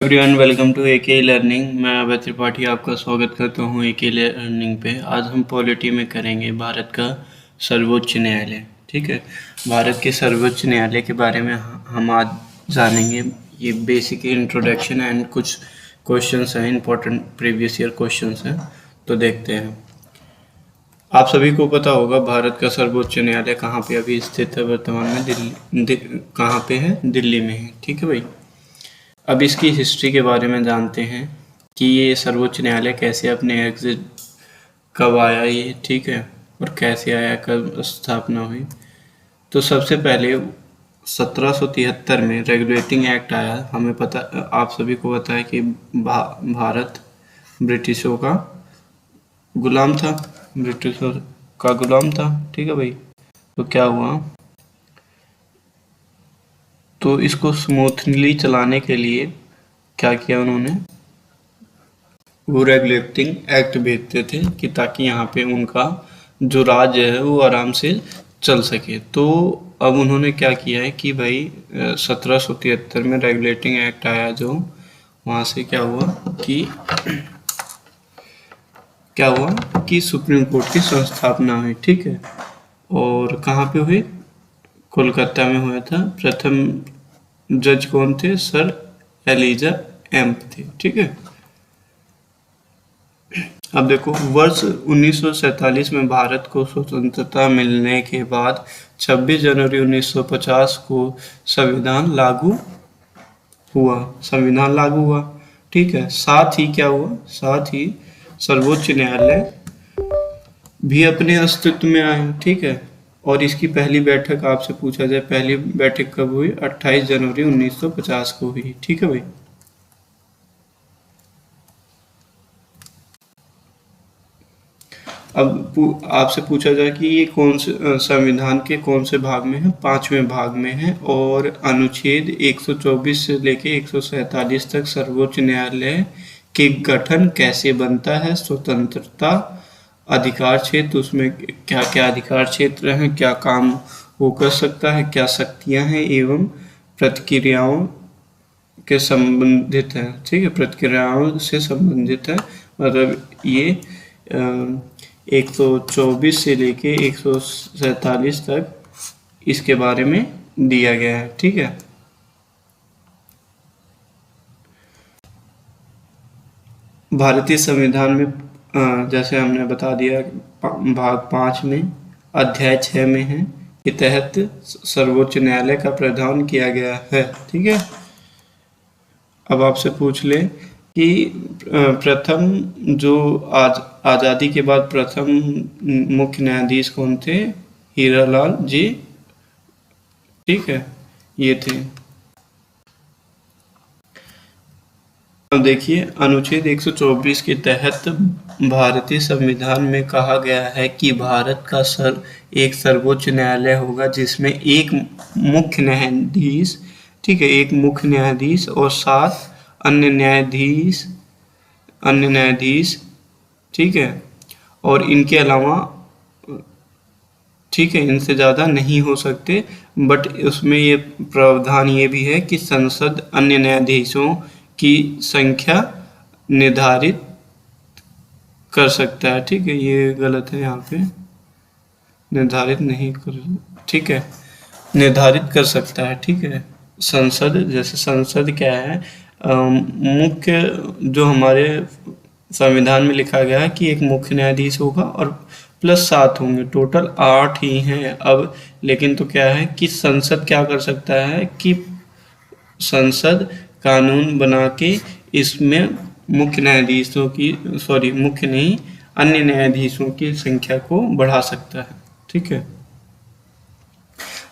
Everyone welcome to AK learning. मैं अभय त्रिपाठी आपका स्वागत करता हूं एके लर्निंग पे। आज हम पॉलिटी में करेंगे भारत का सर्वोच्च न्यायालय। ठीक है, भारत के सर्वोच्च न्यायालय के बारे में हम आज जानेंगे। ये बेसिक इंट्रोडक्शन एंड कुछ क्वेश्चंस हैं, इंपॉर्टेंट प्रीवियस ईयर क्वेश्चंस हैं, तो देखते हैं। आप सभी को पता होगा भारत का सर्वोच्च न्यायालय कहाँ पे अभी स्थित है वर्तमान में। कहाँ पे है? दिल्ली में है। ठीक है भाई, अब इसकी हिस्ट्री के बारे में जानते हैं कि ये सर्वोच्च न्यायालय कैसे अपने एग्जिट कब आया ये, ठीक है, और कैसे आया, कब स्थापना हुई। तो सबसे पहले 1773 में रेगुलेटिंग एक्ट आया। हमें पता, आप सभी को पता है कि भारत ब्रिटिशों का गुलाम था, ब्रिटिशों का गुलाम था। ठीक है भाई, तो क्या हुआ, तो इसको स्मूथली चलाने के लिए क्या किया उन्होंने, वो रेगुलेटिंग एक्ट भेजते थे कि ताकि यहाँ पे उनका जो राज्य है वो आराम से चल सके। तो अब उन्होंने क्या किया है कि भाई 1773 में रेगुलेटिंग एक्ट आया, जो वहाँ से क्या हुआ कि सुप्रीम कोर्ट की संस्थापना हुई। ठीक है, और कहाँ पे हुई? कोलकाता में हुआ था। प्रथम जज कौन थे? सर एलिजा एम्प थे। ठीक है, अब देखो, वर्ष 1947 में भारत को स्वतंत्रता मिलने के बाद 26 जनवरी 1950 को संविधान लागू हुआ। ठीक है, साथ ही क्या हुआ, साथ ही सर्वोच्च न्यायालय भी अपने अस्तित्व में आया। ठीक है, और इसकी पहली बैठक आपसे पूछा जाए, पहली बैठक कब हुई? 28 जनवरी 1950 को हुई। ठीक है भाई, अब आपसे पूछा जाए कि ये कौन से संविधान के कौन से भाग में है? 5वें भाग में है, और अनुच्छेद 124 से लेके 147 तक सर्वोच्च न्यायालय के गठन कैसे बनता है, स्वतंत्रता, अधिकार क्षेत्र, उसमें क्या क्या अधिकार क्षेत्र हैं, क्या काम वो कर सकता है, क्या शक्तियां हैं, एवं प्रतिक्रियाओं के संबंधित है। ठीक है, प्रतिक्रियाओं से संबंधित है, मतलब ये 124 से लेके 147 तक इसके बारे में दिया गया है। ठीक है, भारतीय संविधान में जैसे हमने बता दिया, भाग 5 में अध्याय 6 में है, के तहत सर्वोच्च न्यायालय का प्रावधान किया गया है। ठीक है, अब आपसे पूछ ले कि प्रथम जो आज़ादी के बाद प्रथम मुख्य न्यायाधीश कौन थे? हीरालाल जी। ठीक है, ये थे। अब देखिए, अनुच्छेद 124 के तहत भारतीय संविधान में कहा गया है कि भारत का एक सर्वोच्च न्यायालय होगा जिसमें एक मुख्य न्यायाधीश, ठीक है, एक मुख्य न्यायाधीश और 7 अन्य न्यायाधीश, ठीक है, और इनके अलावा, ठीक है, इनसे ज़्यादा नहीं हो सकते। बट उसमें ये प्रावधान ये भी है कि संसद अन्य न्यायाधीशों की संख्या निर्धारित कर सकता है। ठीक है, ये गलत है, यहाँ पे निर्धारित नहीं कर, ठीक है, निर्धारित कर सकता है। ठीक है, संसद, जैसे संसद क्या है, मुख्य जो हमारे संविधान में लिखा गया है कि एक मुख्य न्यायाधीश होगा और प्लस 7 होंगे, टोटल 8 ही हैं अब। लेकिन तो क्या है कि संसद क्या कर सकता है कि संसद कानून बना के इसमें मुख्य न्यायाधीशों की, मुख्य नहीं, अन्य न्यायाधीशों की संख्या को बढ़ा सकता है। ठीक है,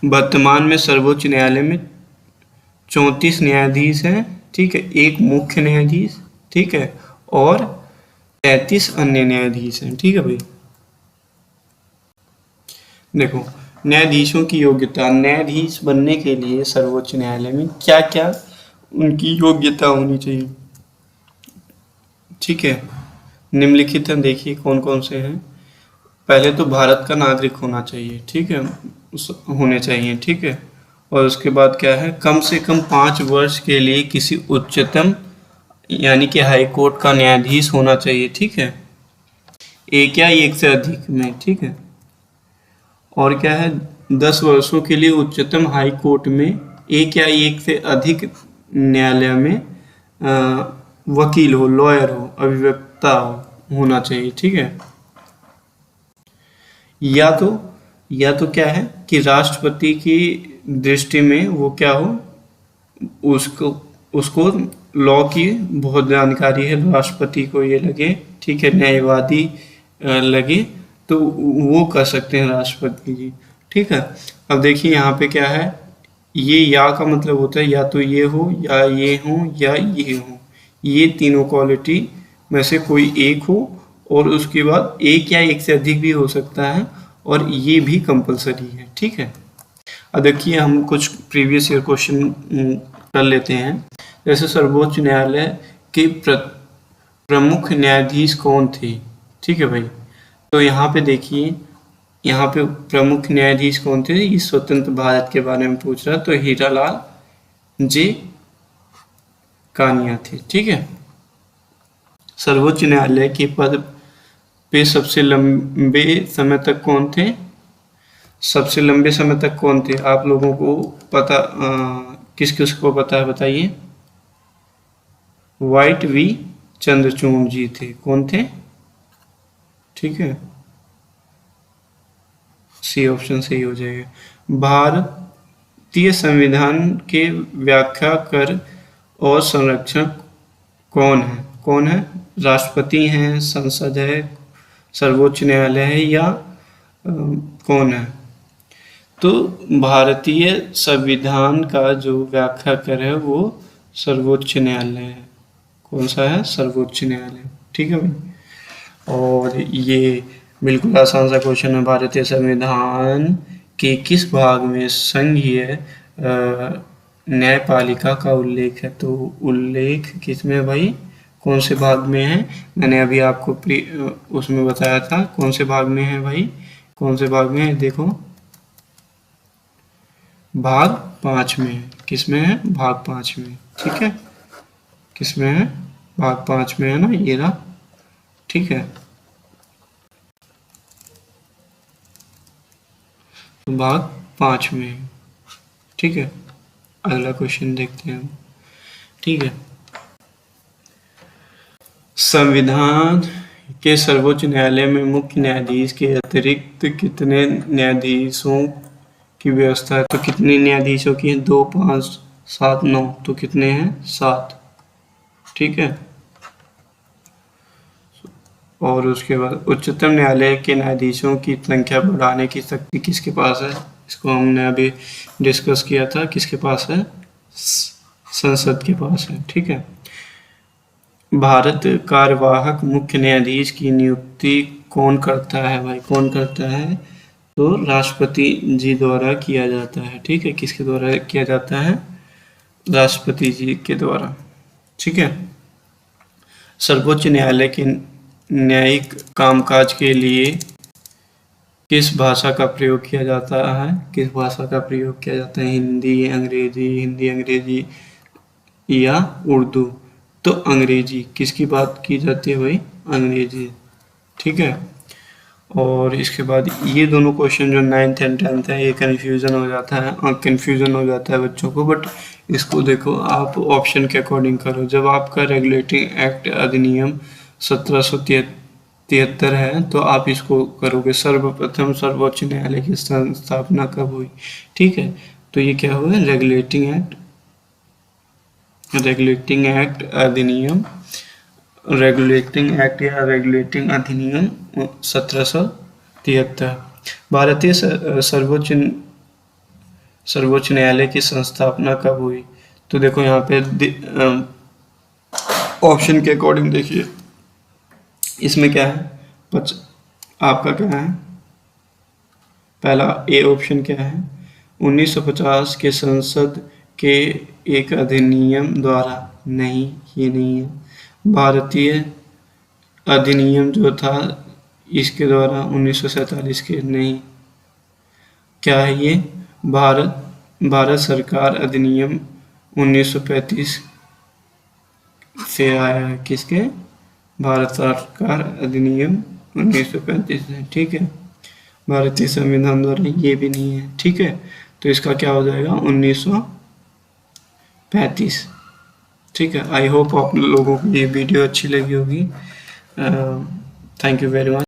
वर्तमान में सर्वोच्च न्यायालय में 34 न्यायाधीश हैं। ठीक है, एक मुख्य न्यायाधीश, ठीक है, और 33 अन्य न्यायाधीश हैं। ठीक है भाई, देखो, न्यायाधीशों की योग्यता, न्यायाधीश बनने के लिए सर्वोच्च न्यायालय में क्या क्या उनकी योग्यता होनी चाहिए। ठीक है, निम्नलिखित हैं, देखिए कौन कौन से हैं। पहले तो भारत का नागरिक होना चाहिए। ठीक है, होने चाहिए। ठीक है, और उसके बाद क्या है, कम से कम 5 वर्ष के लिए किसी उच्चतम यानी कि हाई कोर्ट का न्यायाधीश होना चाहिए, ठीक है, एक या एक से अधिक में, ठीक है। और क्या है, 10 वर्षों के लिए उच्चतम हाई कोर्ट में एक या एक से अधिक न्यायालय में वकील हो, लॉयर हो, अभिवक्ता हो होना चाहिए, ठीक है। या तो क्या है कि राष्ट्रपति की दृष्टि में वो क्या हो, उसको उसको लॉ की बहुत जानकारी है, राष्ट्रपति को ये लगे, ठीक है, न्यायवादी लगे, तो वो कर सकते हैं राष्ट्रपति जी, ठीक है। अब देखिए यहाँ पे क्या है, ये या का मतलब होता है या तो ये हो या ये हो या ये हो, ये तीनों क्वालिटी में से कोई एक हो, और उसके बाद एक या एक से अधिक भी हो सकता है, और ये भी कंपलसरी है, ठीक है। अब देखिए हम कुछ प्रीवियस ईयर क्वेश्चन कर लेते हैं। जैसे सर्वोच्च न्यायालय के प्रमुख न्यायाधीश कौन थे, ठीक है भाई। तो यहाँ पे देखिए, यहाँ पे प्रमुख न्यायाधीश कौन थे, ये स्वतंत्र भारत के बारे में पूछ रहा, तो हीरालाल जे कानिया थे, ठीक है। सर्वोच्च न्यायालय के पद पे सबसे लंबे समय तक कौन थे, सबसे लंबे समय तक कौन थे, आप लोगों को पता, किस किस को पता है बताइए। व्हाइट वी चंद्रचूड़ जी थे, कौन थे, ठीक है, सी ऑप्शन सही हो जाएगा। भारतीय संविधान के व्याख्याकर और संरक्षक कौन है, राष्ट्रपति हैं, संसद है, सर्वोच्च न्यायालय है, या कौन है। तो भारतीय संविधान का जो व्याख्याकर है वो सर्वोच्च न्यायालय है, कौन सा है, सर्वोच्च न्यायालय, ठीक है भाई। और ये बिल्कुल आसान सा क्वेश्चन है, भारतीय संविधान के किस भाग में संघीय न्यायपालिका का उल्लेख है, तो उल्लेख किसमें भाई, कौन से भाग में है, मैंने अभी आपको उसमें बताया था कौन से भाग में है भाई, कौन से भाग में है, देखो भाग 5 में, किसमें है, भाग 5 में, ठीक है, किसमें है, भाग 5 में है ना, ये रहा, ठीक है, तो भाग 5 में, ठीक है। अगला क्वेश्चन देखते हैं हम, ठीक है। संविधान के सर्वोच्च न्यायालय में मुख्य न्यायाधीश के अतिरिक्त कितने न्यायाधीशों की व्यवस्था है, तो कितने न्यायाधीशों की है, 2, 5, 7, 9, तो कितने हैं, 7, ठीक है। और उसके बाद उच्चतम न्यायालय के न्यायाधीशों की संख्या बढ़ाने की शक्ति किसके पास है, इसको हमने अभी डिस्कस किया था, किसके पास है, संसद के पास है, ठीक है। भारत कार्यवाहक मुख्य न्यायाधीश की नियुक्ति कौन करता है भाई, कौन करता है, तो राष्ट्रपति जी द्वारा किया जाता है, ठीक है, किसके द्वारा किया जाता है, राष्ट्रपति जी के द्वारा, ठीक है। सर्वोच्च न्यायालय के न्यायिक कामकाज के लिए किस भाषा का प्रयोग किया जाता है, किस भाषा का प्रयोग किया जाता है, हिंदी अंग्रेजी या उर्दू, तो अंग्रेजी, किसकी बात की जाती है भाई, अंग्रेजी, ठीक है। और इसके बाद ये दोनों क्वेश्चन जो 9th एंड 10th है, ये कन्फ्यूज़न हो जाता है, कन्फ्यूज़न हो जाता है बच्चों को, बट इसको देखो आप ऑप्शन के अकॉर्डिंग करो। जब आपका रेगुलेटिंग एक्ट अधिनियम 1773 है, तो आप इसको करोगे, सर्वप्रथम सर्वोच्च न्यायालय की स्थापना कब हुई, ठीक है, तो ये क्या हुआ, रेगुलेटिंग एक्ट अधिनियम, रेगुलेटिंग एक्ट या रेगुलेटिंग अधिनियम 1773। भारतीय सर्वोच्च न्यायालय की संस्थापना कब हुई, तो देखो यहाँ पे ऑप्शन के अकॉर्डिंग देखिए, इसमें क्या है, आपका क्या है, पहला ए ऑप्शन क्या है, 1950 के संसद के एक अधिनियम द्वारा, नहीं ये नहीं है, भारतीय अधिनियम जो था इसके द्वारा 1947 के, नहीं, क्या है ये, भारत सरकार अधिनियम 1935 से आया है, किसके? भारत सरकार अधिनियम 1935 से, ठीक है। भारतीय संविधान द्वारा ये भी नहीं है, ठीक है। तो इसका क्या हो जाएगा? 1935, ठीक है। आई होप आप लोगों को ये वीडियो अच्छी लगी होगी। Thank you very much.